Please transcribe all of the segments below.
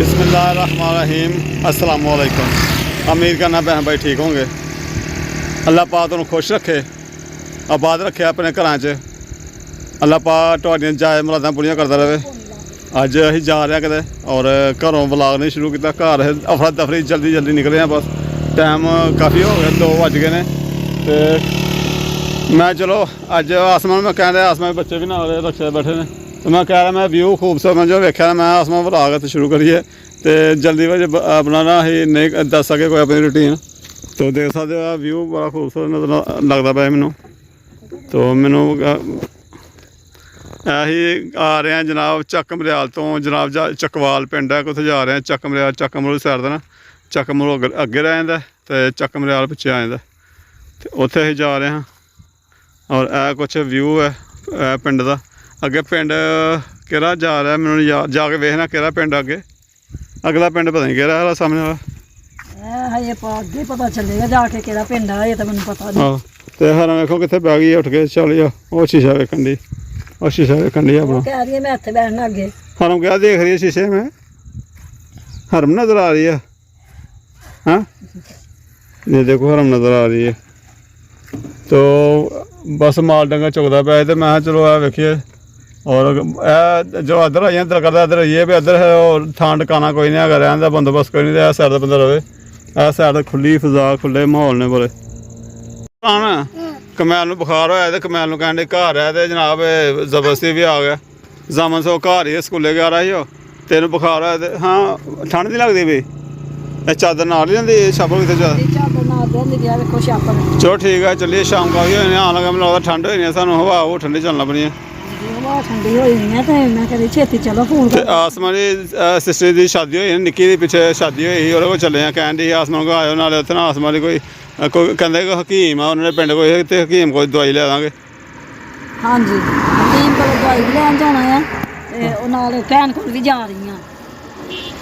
बिस्मिल्लाहिर्रहमानिर्रहीम अस्सलाम वालेकुम। उम्मीद करना बहन भाई ठीक होंगे। अल्लाह पाक तुहानू खुश रखे, आबाद रखे अपने घर च। अल्लाह पाक तुहाडियां जायज़ मुरादां पूरियां करता रहे। अज असीं जा रहे हैं किते और घरों व्लॉग नहीं शुरू किया। घर अफरा दफरी जल्दी जल्दी निकले हैं, बस टाइम काफ़ी हो गया, 2 बज गए ने। तो मैं चलो अज आसमान में कह रहा, आसमान बच्चे भी ना रखे बैठे ने, तो मैं कह रहा मैं व्यू खूबसूरत मैं जो वेख्या मैं आसमान व्लॉग इत्थे शुरू करिए। तो जल्दी बज अपना ना ही नहीं दस सके कोई अपनी रूटीन। तो देख सकते हो व्यू बड़ा खूबसूरत नज़र लगता पाया मैनू। तो मैनू अही आ रहे हैं जनाब चक मरियाल तो, जनाब चकवाल पिंड है, उत्थे जा रहे हैं चक मरियाल। चक मरूल साइड ना चक मरूल अगे रह जाता तो चक मरियाल पिछे आ जाता, तो उत्थे असीं जा रहे हैं। और यह कुछ व्यू है पिंड का। अगे पिंड केड़ा जा रहा है मैनू जाके वेखना केड़ा पिंड अगे, अगला पिंड पता नहीं केड़ा है सामने वाला। अगे पता चलेगा जाके केड़ा पिंड है, तो मैनू पता नहीं। तो हर वेखो कित्थे बह गई उठ के चल जा, वो शीशा वेखन दी, और शीशा वेखन दी अपना। कह रही है मैं इत्थे बैठना अगे। हरम क्या देख रही है शीशे में? हरम नजर आ रही है। हाँ ये देखो हरम नजर आ रही है। तो बस माल डंगा चुकता पाया, तो मैं चलो आ वेखिए। और जो अदर आई इधर करता इधर ये भी अदर है, और थां टकाना कोई नहीं है, रहने का बंदोबस्त कोई नहीं, तो साइड बंदा रहे। इस साइड खुली फिजा खुले माहौल ने बड़े। हाँ कमैल में बुखार होया, तो कमैल कहन डे घर है, तो जनाब जबरदस्ती भी आ गया। जामन सो घर ही स्कूले गया रहा ही, तेन बुखार होया। तो हाँ ठंड नहीं लगती भी, चादर नाल ही लेंदी छापर कितने चलो ठीक है चलिए। शाम का भी होने आन लगा, मैंने लगता ठंड होनी है, सानू हवा वो ठंडी चलना पनी है। आसमानी सिस्टर की शादी हुई निक्की दी पिछे शादी हुई, वो चले हैं कहन डी आसमान को आयो नाले उत्थे ना आसमान कोई कहते हकीम है उन्होंने पिंड कोई, तो हकीम कोई दवाई लै देंगे। हाँ जी हकीम को दवाई भी लैन जाना है, तो भैन को भी जा रही हैं।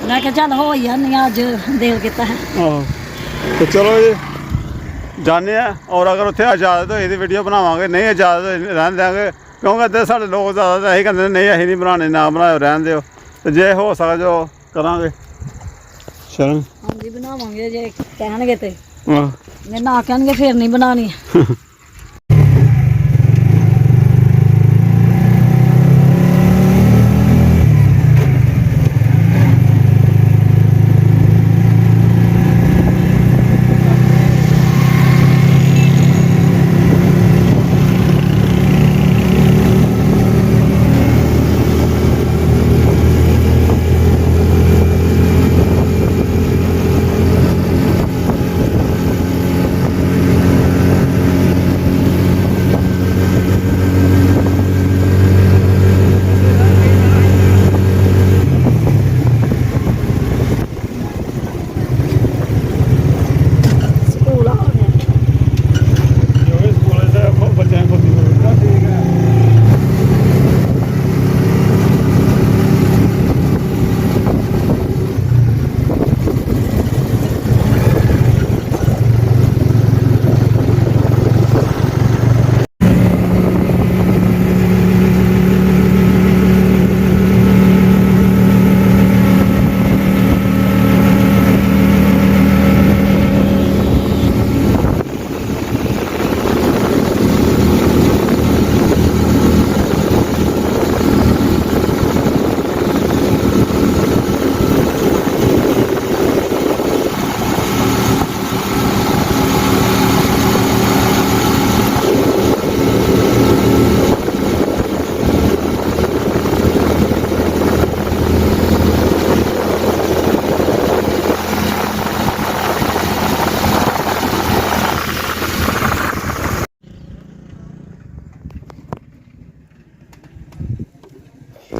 मैं क्या चल हो ही अज दिल किता है। तो चलो जी जाने, और अगर उत्थे इजाजत होई तो वीडियो बनावांगे, नहीं इजाजत रहन देंगे, क्योंकि अद्धे साढ़े लोग ज़्यादा यही कहते नहीं असीं नहीं बनाने, ना बनाओ रहन दो। तो जे हो सके जो करांगे शरण। हाँ जी बनावांगे जे कहणगे ते, जे ना कहणगे फिर नहीं बनानी।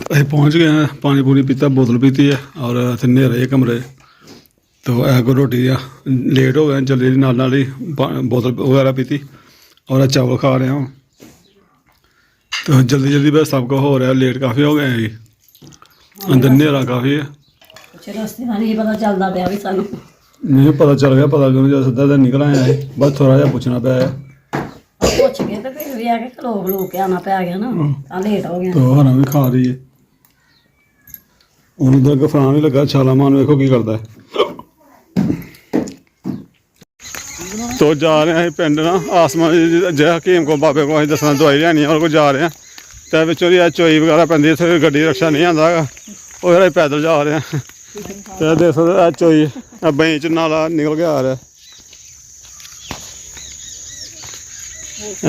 असीं पहुँच गए हैं, पानी पूनी पीता, बोतल पीती है, और इतने नेरे कमरे। तो को रोटी लेट हो गए, जल्दी नाल ही बोतल वगैरह पीती और चावल खा रहे हैं। तो जल्दी जल्दी बस सबको हो रहा है, लेट काफ़ी हो गए हैं जी, अंदर नेरा काफ़ी है। नहीं पता चलता पाया भी सानू, नहीं पता चल गया, पता क्यों सीधा निकल आया है, बस थोड़ा जहा पूछना पाया। पुछ गए तो फिर भी आके खलो खलो के आना पै गया ना, लेट हो गया। तो हरा भी खा रही है। ਹੁਣ ਇਧਰ ਗਫਰਾਨ ਵੀ ਲੱਗਾ, ਛਾਲਾ ਮਾਰਨ ਵੇਖੋ ਕੀ ਕਰਦਾ ਹੈ। ਤੋ ਜਾ ਰਹੇ ਹਾਂ ਪਿੰਡ ਨਾ ਆਸਮਾਨ ਜਿਹੜਾ ਹਕੀਮ ਕੋ ਬਾਬੇ ਕੋਲ ਅਸੀਂ ਦੱਸਣਾ ਦਵਾਈ ਲੈਣੀ ਆ, ਉਹਦੇ ਕੋਲ ਜਾ ਰਹੇ ਹਾਂ। ਤੇ ਵਿੱਚੋਂ ਦੀ ਚੋਈ ਵਗੈਰਾ ਪੈਂਦੀ, ਇੱਥੇ ਗੱਡੀ ਰਕਸ਼ਾ ਨਹੀਂ ਆਉਂਦਾ ਹੈਗਾ, ਉਹ ਜਿਹੜਾ ਪੈਦਲ ਜਾ ਰਹੇ ਹਾਂ। ਤੇ ਦੇਖ ਸਕਦੇ ਆ ਚੋਈ ਬਈ ਚ ਨਾਲਾ ਨਿਕਲ ਕੇ ਆ ਰਿਹਾ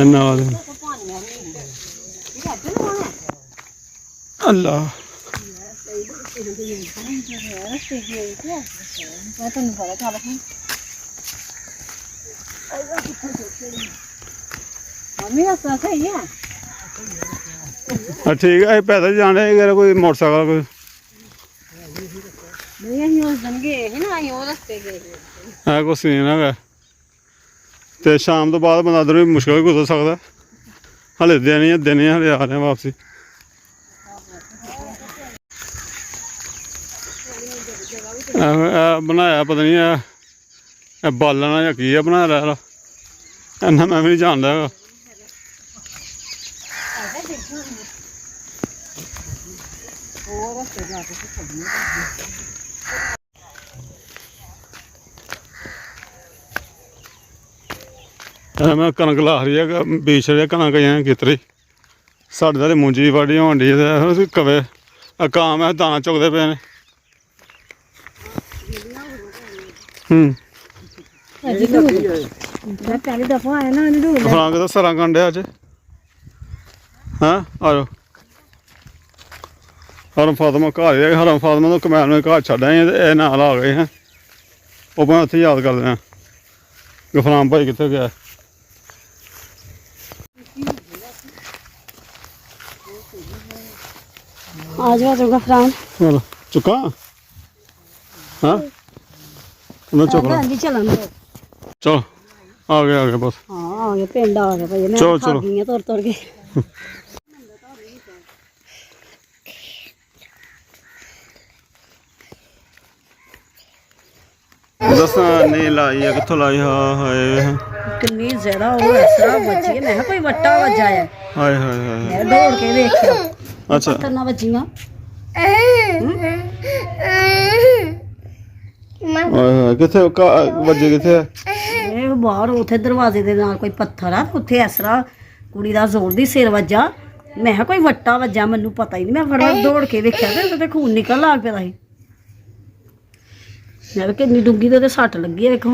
ਨਾਲ। ਅੱਲਾ ਠੀਕ ਹੈ, ਪੈਦਲ ਜਾਣੇ ਕੋਈ ਮੋਟਰਸਾਈਕਲ ਕੋਈ ਹੈ ਕੁਛ ਨਹੀਂ ਹੈਗਾ। ਤੇ ਸ਼ਾਮ ਤੋਂ ਬਾਅਦ ਬੰਦਾ ਇੱਧਰ ਵੀ ਮੁਸ਼ਕਿਲ ਵੀ ਗੁਜ਼ਰ ਸਕਦਾ। ਹਲੇ ਦਿਨ ਹੀ ਹਲੇ ਆ ਰਹੇ ਵਾਪਸੀ। ਬਣਾਇਆ ਪਤਾ ਨਹੀਂ ਇਹ ਬਾਲਣਾ ਜਾਂ ਕੀ ਆ ਬਣਾ ਰਿਹਾ, ਇੰਨਾ ਮੈਂ ਵੀ ਨਹੀਂ ਜਾਣਦਾ ਹੈਗਾ। ਮੈਂ ਕਣਕ ਲਾ ਰਹੀ ਹੈ, ਬੀਜ ਰਿਹਾ ਕਣਕ ਜਾਂ ਕਿਤਰੀ। ਸਾਡੇ ਤਾਂ ਮੂੰਜੀ ਵਾਢੀ ਹੋਣ ਡਈ, ਕਵੇ ਕਾਮ ਹੈ ਦਾਣਾ ਚੁੱਕਦੇ ਪਏ ਨੇ। ਫਰਾਂਕ ਤਾਂ ਸਰਾਂ ਕੰਡਿਆ ਅੱਜ। ਹਾਂ ਆ ਜਾਓ। ਹਰਮ ਫਾਤਮਾ ਘਰ ਹੀ ਹਰਮ ਫਾਤਮਾ ਤੋਂ ਕਮੈਲ ਨੂੰ ਘਰ ਛੱਡ ਆਏ, ਇਹ ਨਾਲ ਆ ਗਏ ਹੈ। ਉਹ ਮੈਂ ਉੱਥੇ ਯਾਦ ਕਰਦੇ ਹਾਂ ਗਫਰਾਮ ਭਾਈ ਕਿੱਥੇ ਗਿਆ। ਆ ਜਾਓ ਗਫਰਾਨ। ਚਲ ਚੁੱਕਾ ਹਾਂ ਮੈਂ ਚੁੱਕਣਾ ਚੱਲਣ ਦੋ। ਚਲ ਆ ਗਿਆ ਬਸ। ਹਾਂ ਆ ਗਿਆ ਪਿੰਡ ਆ ਗਿਆ ਭਾਈ। ਮੈਂ ਥੱਕ ਗਈ ਤੁਰ ਤੁਰ ਕੇ। ਦੱਸਾਂ ਨਹੀਂ ਲਾਈ ਆ, ਕਿੱਥੋਂ ਲਾਈ? ਹਾਂ ਹਾਏ ਕਿੰਨੀ ਜ਼ਿਆਦਾ ਉਹ ਇਸ ਤਰ੍ਹਾਂ ਵੱਜੀ ਹੈ। ਮੈਂ ਕਿਹਾ ਕੋਈ ਵੱਟਾ ਵੱਜਾ ਹੈ। ਹਾਏ ਹਾਏ ਹਾਏ ਮੈਂ ਦੌੜ ਕੇ ਵੇਖਿਆ। ਅੱਛਾ ਪੱਥਰ ਵੱਜੀਆਂ। ਕਿੱਥੇ ਵੱਜੇ ਕਿੱਥੇ? ਇਹ ਬਾਹਰ ਉੱਥੇ ਦਰਵਾਜ਼ੇ ਦੇ ਨਾਲ ਕੋਈ ਪੱਥਰ ਆ, ਉੱਥੇ ਇਸ ਤਰ੍ਹਾਂ ਕੁੜੀ ਦਾ ਜ਼ੋਰ ਦੀ ਸਿਰ ਵੱਜਾ। ਮੈਂ ਕਿਹਾ ਕੋਈ ਵੱਟਾ ਵੱਜਾ, ਮੈਨੂੰ ਪਤਾ ਹੀ ਨਹੀਂ। ਮੈਂ ਫਟਾਫਟ ਦੌੜ ਕੇ ਵੇਖਿਆ ਤੇ ਉਹਦੇ ਖੂਨ ਨਿਕਲ ਲੱਗ ਪਿਆ ਸੀ। ਮੈਂ ਕਿੰਨੀ ਡੂੰਗੀ ਤੇ ਸੱਟ ਲੱਗੀ ਹੈ ਵੇਖੋ।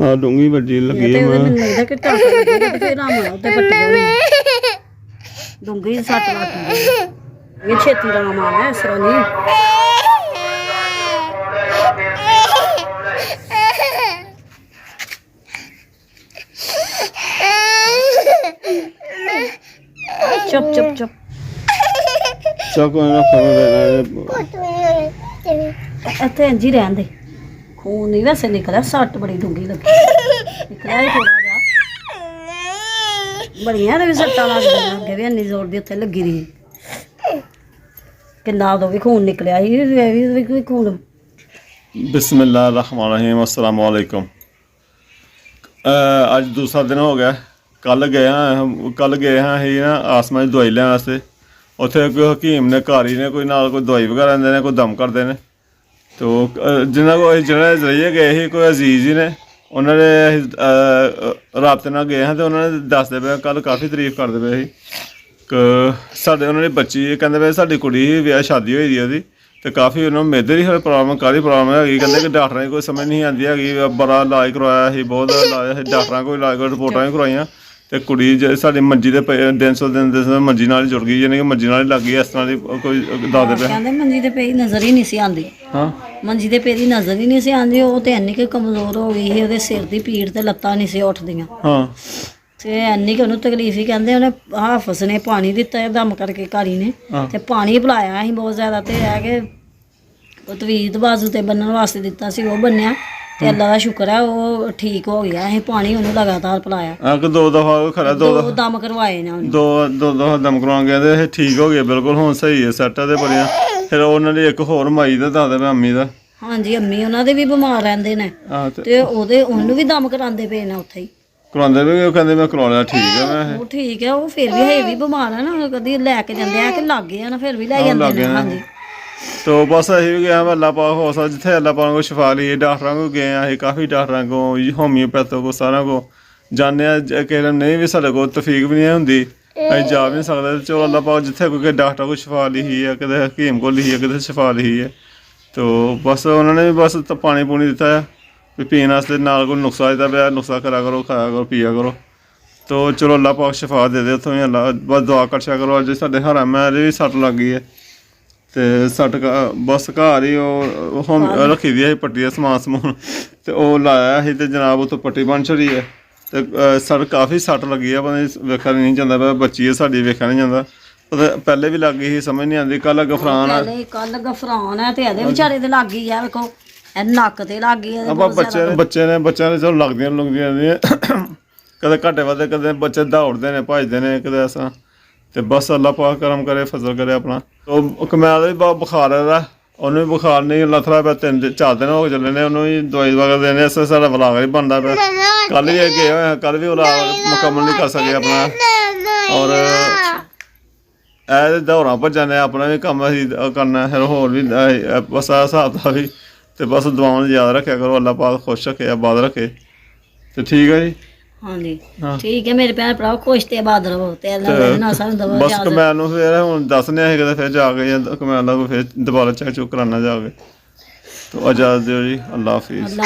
ਆ ਡੂੰਗੀ ਵੱਜੀ ਲੱਗੀ ਹੈ। ਮੈਨੂੰ ਲੱਗਦਾ ਕਿ ਟਾਕ ਲੱਗੀ ਤੇ ਫਿਰ ਆਮ ਉੱਤੇ ਪੱਟੀ ਹੋਣੀ ਡੂੰਗੀ ਸੱਟ ਲੱਗੀ। ਇਹ ਛੇਤੀ ਦਾ ਮਾਮਾ ਹੈ, ਇਸ ਤਰ੍ਹਾਂ ਨਹੀਂ। ਚੁੱਪ ਚੁੱਪ ਚੁੱਪ ਚੁੱਪ ਨਾ ਇੱਥੇ ਇੰਝ ਹੀ ਰਹਿਣ ਦੇ। ਖੂਨ ਨਹੀਂ ਵੈਸੇ ਨਿਕਲਿਆ, ਸੱਟ ਬੜੀ ਡੂੰਗੀ ਲੱਗੀ। ਨਿਕਲਿਆ ਹੀ ਥੋੜਾ ਜਿਹਾ। ਬੜੀਆਂ ਵੀ ਸੱਟਾਂ ਲੱਗਦੀਆਂ ਅੱਗੇ ਵੀ ਇੰਨੀ ਜ਼ੋਰ ਦੀ ਉੱਥੇ ਲੱਗੀ ਰਹੀ। ਕਿੰਨਾ ਉਦੋਂ ਵੀ ਖੂਨ ਨਿਕਲਿਆ ਸੀ। ਇਹ ਵੀ ਖੂਨ। ਬਿਸਮਿल्लाह रहमान रहीम अस्सलाम वालेकुम। ਅੱਜ ਦੂਸਰਾ ਦਿਨ ਹੋ ਗਿਆ। ਕੱਲ ਗਏ ਹਾਂ ਅਸੀਂ ਨਾ ਆਸਮਾਨ ਦੀ ਦਵਾਈ ਲੈਣ ਵਾਸਤੇ। ਉੱਥੇ ਕੋਈ ਹਕੀਮ ਨੇ ਘਰ ਹੀ ਨੇ ਕੋਈ ਨਾਲ ਕੋਈ ਦਵਾਈ ਵਗੈਰਾ ਦਿੰਦੇ ਨੇ, ਕੋਈ ਦਮ ਕਰਦੇ ਨੇ। ਤੇ ਜਿਨ੍ਹਾਂ ਕੋਲ ਅਸੀਂ ਜਿਹੜੇ ਜ਼ਰੀਏ ਗਏ ਸੀ, ਕੋਈ ਅਜ਼ੀਜ਼ ਜੀ ਨੇ, ਉਹਨਾਂ ਨੇ ਅਸੀਂ ਰਾਬਤੇ ਨਾਲ ਗਏ ਹਾਂ। ਅਤੇ ਉਹਨਾਂ ਨੇ ਦੱਸਦੇ ਪਏ ਕੱਲ੍ਹ ਕਾਫੀ ਤਾਰੀਫ ਕਰਦੇ ਪਏ ਸੀ ਕਿ ਸਾਡੇ ਉਹਨਾਂ ਦੀ ਬੱਚੀ ਕਹਿੰਦੇ ਪਏ ਸਾਡੀ ਕੁੜੀ ਵਿਆਹ ਸ਼ਾਦੀ ਹੋਈ ਦੀ ਉਹਦੀ, ਅਤੇ ਕਾਫੀ ਉਹਨਾਂ ਨੂੰ ਮੇਦੇ ਦੀ ਹਰ ਪ੍ਰੋਬਲਮ ਕਾਹਦੀ ਪ੍ਰੋਬਲਮ ਹੈਗੀ। ਕਹਿੰਦੇ ਕਿ ਡਾਕਟਰਾਂ ਦੀ ਕੋਈ ਸਮਝ ਨਹੀਂ ਆਉਂਦੀ ਹੈਗੀ। ਬੜਾ ਇਲਾਜ ਕਰਵਾਇਆ ਸੀ, ਬਹੁਤ ਇਲਾਜ ਸੀ ਡਾਕਟਰਾਂ ਕੋਲ, ਇਲਾਜ ਕੋਲ ਰਿਪੋਰਟਾਂ ਵੀ ਕਰਵਾਈਆਂ। ਅਤੇ ਕੁੜੀ ਸਾਡੀ ਮੰਜੀ ਦੇ ਪਏ ਦਿਨ ਮੰਜੀ ਨਾਲ ਹੀ ਜੁੜ ਗਈ, ਯਾਨੀ ਕਿ ਮੰਜੀ ਨਾਲ ਹੀ ਲੱਗ ਗਈ। ਇਸ ਤਰ੍ਹਾਂ ਦੀ ਕੋਈ ਦੱਸਦੇ ਪਏ। ਕਹਿੰਦੇ ਮੰਜੀ ਦੇ ਪਈ ਨਜ਼ਰ ਹੀ ਨਹੀਂ ਸੀ ਆਉਂਦੀ। ਹਾਂ ਮੰਜੀ ਦੇ ਪਈ ਦੀ ਨਜ਼ਰ ਹੀ ਨਹੀਂ ਸੀ ਆਉਂਦੀ। ਉਹ ਤੇ ਇੰਨੀ ਕਿ ਕਮਜ਼ੋਰ ਹੋ ਗਈ ਸੀ, ਉਹਦੇ ਸਿਰ ਦੀ ਪੀੜ ਤੇ ਲੱਤਾਂ ਨਹੀਂ ਸੀ ਉੱਠਦੀਆਂ। ਹਾਂ ਤੇ ਇੰਨੀ ਕਿ ਉਹਨੂੰ ਤਕਲੀਫ ਹੀ। ਕਹਿੰਦੇ ਉਹਨੇ ਹਾਫਸ ਨੇ ਪਾਣੀ ਦਿੱਤਾ ਦਮ ਕਰਕੇ ਘਾਰੀ ਨੇ, ਤੇ ਪਾਣੀ ਪਿਲਾਇਆ ਸੀ ਬਹੁਤ ਜ਼ਿਆਦਾ। ਤੇ ਹੈ ਕਿ ਉਹ ਤਵੀਤ ਬਾਜ਼ੂ ਤੇ ਬੰਨਣ ਵਾਸਤੇ ਦਿੱਤਾ ਸੀ, ਉਹ ਬੰਨਿਆ। ਤੇ ਅੱਲਾ ਦਾ ਸ਼ੁਕਰ ਹੈ ਉਹ ਠੀਕ ਹੋ ਗਿਆ। ਅਸੀਂ ਪਾਣੀ ਉਹਨੂੰ ਲਗਾਤਾਰ ਪਿਲਾਇਆ। ਕਿ ਦੋ ਦਫਾ ਖਰਾ ਦੋ ਦਮ ਕਰਵਾਏ ਨੇ ਉਹਨੇ। ਦੋ ਦਫਾ ਦਮ ਕਰਵਾ ਗਏ ਤੇ ਇਹ ਠੀਕ ਹੋ ਗਏ ਬਿਲਕੁਲ। ਹੁਣ ਸਹੀ ਹੈ, ਸੈੱਟ ਤੇ ਬੜੀਆਂ। ਫਿਰ ਉਹਨਾਂ ਦੀ ਇੱਕ ਹੋਰ ਮਾਈ ਦਾ ਦੱਸਦੇ ਮੈਂ ਅੰਮੀ ਦਾ। ਹਾਂਜੀ ਅੰਮੀ ਉਹਨਾਂ ਦੇ ਵੀ ਬਿਮਾਰ ਰਹਿੰਦੇ ਨੇ, ਤੇ ਉਹਨੂੰ ਵੀ ਦਮ ਕਰਾਉਂਦੇ ਪਏ ਨੇ ਉੱਥੇ ਹੀ। ਕਰਾਉਂਦੇ ਵੀ ਉਹ ਕਹਿੰਦੇ ਮੈਂ ਕਰਾ ਲਿਆ, ਠੀਕ ਹੈ। ਮੈਂ ਉਹ ਠੀਕ ਹੈ। ਉਹ ਫਿਰ ਵੀ ਹੈ ਵੀ ਬਿਮਾਰ ਹੈ ਨਾ, ਕਦੀ ਲੈ ਕੇ ਜਾਂਦੇ ਆ ਕਿ ਲੱਗੇ ਆ ਨਾ, ਫਿਰ ਵੀ ਲੈ ਜਾਂਦੇ ਨੇ। ਹਾਂਜੀ ਤੋ ਬਸ ਅਸੀਂ ਵੀ ਗਏ ਹਾਂ ਅੱਲਾ ਪਾਕ ਹੋ ਸਕਦਾ ਜਿੱਥੇ ਅੱਲਾ ਪਾਕ ਕੋਲ ਸ਼ਿਫਾ ਲਈਏ। ਡਾਕਟਰਾਂ ਕੋਲ ਗਏ ਹਾਂ ਅਸੀਂ, ਕਾਫੀ ਡਾਕਟਰਾਂ ਕੋਲ, ਹੋਮਿਓਪੈਥੋ ਕੋਲ, ਸਾਰਿਆਂ ਕੋਲ ਜਾਂਦੇ ਹਾਂ। ਕਿਸੇ ਨੂੰ ਨਹੀਂ ਵੀ ਸਾਡੇ ਕੋਲ ਤਫੀਕ ਵੀ ਨਹੀਂ ਹੁੰਦੀ, ਅਸੀਂ ਜਾ ਵੀ ਨਹੀਂ ਸਕਦੇ। ਚਲੋ ਅੱਲਾ ਪਾਕ ਜਿੱਥੇ ਕੋਈ ਡਾਕਟਰ ਕੋਲ ਸ਼ਿਫਾ ਲਿਖੀ ਹੈ, ਕਿਤੇ ਹਕੀਮ ਕੋਲ ਲਿਖੀ ਹੈ, ਕਿਤੇ ਸ਼ਿਫਾ ਲਿਖੀ ਹੈ। ਤੋ ਬਸ ਉਹਨਾਂ ਨੇ ਵੀ ਬਸ ਪਾਣੀ ਪੂਣੀ ਦਿੱਤਾ ਹੈ ਵੀ ਪੀਣ ਵਾਸਤੇ, ਨਾਲ ਕੋਈ ਨੁਸਖਾ ਦਿੱਤਾ ਪਿਆ, ਨੁਸਖਾ ਕਰਿਆ ਕਰੋ, ਖਾਇਆ ਕਰੋ, ਪੀਆ ਕਰੋ। ਤੋ ਚਲੋ ਅੱਲਾ ਪਾਕ ਸ਼ਿਫਾ ਦੇ ਦੇ ਉੱਥੋਂ ਹੀ। ਅੱਲਾ ਬਸ ਦੁਆ ਕਰਸ਼ਾ ਕਰੋ। ਅੱਜ ਸਾਡੇ ਹਰਾਮ ਹੈ ਇਹਦੇ ਵੀ ਸੱਟ ਲੱਗ ਗਈ ਹੈ ਤੇ ਸੱਟ ਬਸ ਘਰ ਹੀ ਉਹ ਹੋਮ ਰੱਖੀ ਦੀ ਹੈ ਪੱਟੀ ਦਾ ਸਮਾਨ ਸਮੂਨ, ਤੇ ਉਹ ਲਾਇਆ ਸੀ ਤੇ ਜਨਾਬ ਉੱਥੋਂ ਪੱਟੀ ਬਣ ਛੜੀ ਹੈ ਤੇ ਸੱਟ ਕਾਫੀ ਸੱਟ ਲੱਗੀ ਆ। ਪਤਾ ਵੇਖਿਆ ਨਹੀਂ ਜਾਂਦਾ ਪਿਆ, ਬੱਚੀ ਹੈ ਸਾਡੀ, ਵੇਖਿਆ ਨਹੀਂ ਜਾਂਦਾ। ਪਤਾ ਪਹਿਲੇ ਵੀ ਲੱਗ ਗਈ ਸੀ, ਸਮਝ ਨਹੀਂ ਆਉਂਦੀ। ਕੱਲ ਗਫਰਾਨ ਆ, ਕੱਲ ਗਫਰਾਨ ਹੈ ਤੇ ਇਹਦੇ ਵਿਚਾਰੇ ਦੇ ਲੱਗ ਗਈ ਆ। ਵੇਖੋ ਇਹ ਨੱਕ ਤੇ ਲੱਗ ਗਈ ਹੈ। ਆਪਾਂ ਬੱਚਿਆਂ ਨੇ ਚਲੋ ਲੱਗਦੀਆਂ ਰਹਿੰਦੀਆਂ ਕਦੇ ਘਾਟੇ ਵਾਧੇ, ਕਦੇ ਬੱਚੇ ਦੌੜਦੇ ਨੇ, ਭੱਜਦੇ ਨੇ, ਕਦੇ ਐਸਾ। ਤੇ ਬਸ ਅੱਲਾ ਪਾਕ ਕਰਮ ਕਰੇ, ਫਜ਼ਲ ਕਰੇ ਆਪਣਾ। ਉਹ ਕਮੈਲ ਦਾ ਵੀ ਬਹੁਤ ਬੁਖਾਰ ਹੈ, ਉਹਨੂੰ ਵੀ ਬੁਖਾਰ ਨਹੀਂ ਲੱਥਦਾ ਪਿਆ। 4 ਦਿਨ ਹੋ ਚੱਲੇ ਨੇ, ਉਹਨੂੰ ਵੀ ਦਵਾਈ ਵਗੈਰਾ ਦੇਣੇ। ਸਾਡਾ ਵਲਾਗ ਨਹੀਂ ਬਣਦਾ ਪਿਆ। ਕੱਲ੍ਹ ਵੀ ਗਏ ਹੋਏ, ਕੱਲ੍ਹ ਵੀ ਵਲਾਗ ਮੁਕੰਮਲ ਨਹੀਂ ਕਰ ਸਕੇ ਆਪਣਾ। ਔਰ ਇਹ ਦੌੜਾਂ ਭੱਜਾਂ ਨੇ ਆਪਣਾ ਵੀ ਕੰਮ ਅਸੀਂ ਕਰਨਾ, ਫਿਰ ਹੋਰ ਵੀ ਬਸ ਆਹ ਹਿਸਾਬ ਦਾ ਵੀ। ਤੇ ਬਸ ਦੁਆਵਾਂ ਨੂੰ ਯਾਦ ਰੱਖਿਆ ਕਰੋ, ਅੱਲਾ ਪਾਕ ਖੁਸ਼ ਰੱਖੇ, ਆਬਾਦ ਰੱਖੇ। ਤੇ ਠੀਕ ਹੈ ਜੀ। ਹਾਂਜੀ ਠੀਕ ਹੈ ਮੇਰੇ ਭੈਣ ਭਰਾ, ਖੁਸ਼ ਤੇ ਆਬਾਦ ਰਹੋ ਤੇ ਅੱਲਾ ਨਾ ਸਾਨੂੰ ਦਵਾ। ਬਸ ਕਮੈਲ ਨੂੰ ਫਿਰ ਹੁਣ ਦੱਸਨੇ ਆ ਕਿਤੇ ਫਿਰ ਜਾ ਕੇ ਕਮੈਲ ਦਾ ਕੋਈ ਫਿਰ ਦੁਬਾਰਾ ਚੈੱਕ ਚੁੱਕ ਕਰਾਉਣਾ ਜਾ ਕੇ। ਤੋ ਇਜਾਜ਼ਤ ਦਿਓ ਜੀ, ਅੱਲਾ ਹਾਫਿਜ਼।